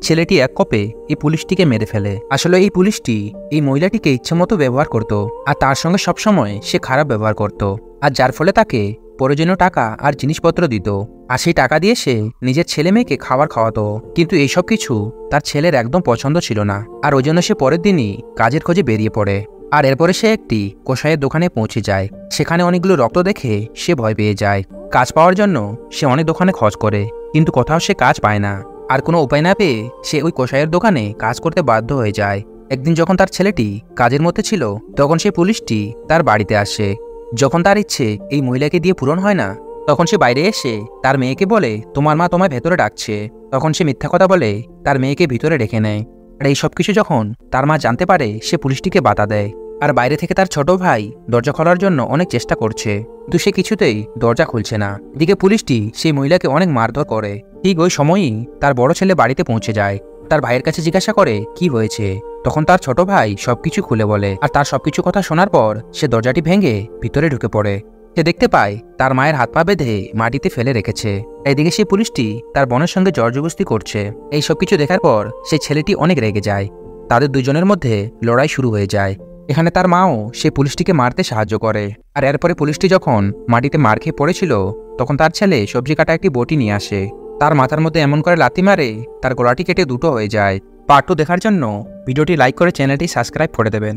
ছেলেটি এক কোপে এই পুলিশটিকে মেরে ফেলে। আসলে এই পুলিশটি এই মহিলাটিকে ইচ্ছেমতো ব্যবহার করত, আর তার সঙ্গে সবসময় সে খারাপ ব্যবহার করত, আর যার ফলে তাকে প্রয়োজনীয় টাকা আর জিনিসপত্র দিত, আর সেই টাকা দিয়ে সে নিজের ছেলে মেয়েকে খাবার খাওয়াতো। কিন্তু এইসব কিছু তার ছেলের একদম পছন্দ ছিল না, আর ওই জন্য সে পরের দিনই কাজের খোঁজে বেরিয়ে পড়ে। আর এরপরে সে একটি কসাইয়ের দোকানে পৌঁছে যায়। সেখানে অনেকগুলো রক্ত দেখে সে ভয় পেয়ে যায়। কাজ পাওয়ার জন্য সে অনেক দোকানে খোঁজ করে, কিন্তু কোথাও সে কাজ পায় না। আর কোনো উপায় না পেয়ে সে ওই কসাইয়ের দোকানে কাজ করতে বাধ্য হয়ে যায়। একদিন যখন তার ছেলেটি কাজের মধ্যে ছিল, তখন সেই পুলিশটি তার বাড়িতে আসে। যখন তার ইচ্ছে এই মহিলাকে দিয়ে পূরণ হয় না, তখন সে বাইরে এসে তার মেয়েকে বলে, তোমার মা তোমায় ভেতরে ডাকছে। তখন সে মিথ্যা কথা বলে তার মেয়েকে ভিতরে ডেকে নেয়। আর এই সব কিছু যখন তার মা জানতে পারে, সে পুলিশটিকে বাধা দেয়। আর বাইরে থেকে তার ছোট ভাই দরজা খোলার জন্য অনেক চেষ্টা করছে, কিন্তু সে কিছুতেই দরজা খুলছে না। এদিকে পুলিশটি সেই মহিলাকে অনেক মারধর করে। ঠিক ওই সময়ই তার বড় ছেলে বাড়িতে পৌঁছে যায়। তার ভাইয়ের কাছে জিজ্ঞাসা করে কি হয়েছে। তখন তার ছোট ভাই সবকিছু খুলে বলে, আর তার সবকিছু কথা শোনার পর সে দরজাটি ভেঙে ভিতরে ঢুকে পড়ে। সে দেখতে পায় তার মায়ের হাত পা বেঁধে মাটিতে ফেলে রেখেছে। এদিকে সেই পুলিশটি তার বোনের সঙ্গে জর্জবস্তি করছে। এই সবকিছু দেখার পর সেই ছেলেটি অনেক রেগে যায়। তাদের দুজনের মধ্যে লড়াই শুরু হয়ে যায়। এখানে তার মাও সে পুলিশটিকে মারতে সাহায্য করে। আর এরপরে পুলিশটি যখন মাটিতে মার খেয়ে পড়েছিল, তখন তার ছেলে সবজি কাটা একটি বটি নিয়ে আসে। তার মাথার মধ্যে এমন করে লাথি মারে তার গলাটি কেটে দুটো হয়ে যায়। পার্ট 2 দেখার জন্য ভিডিওটি লাইক করে চ্যানেলটি সাবস্ক্রাইব করে দেবেন।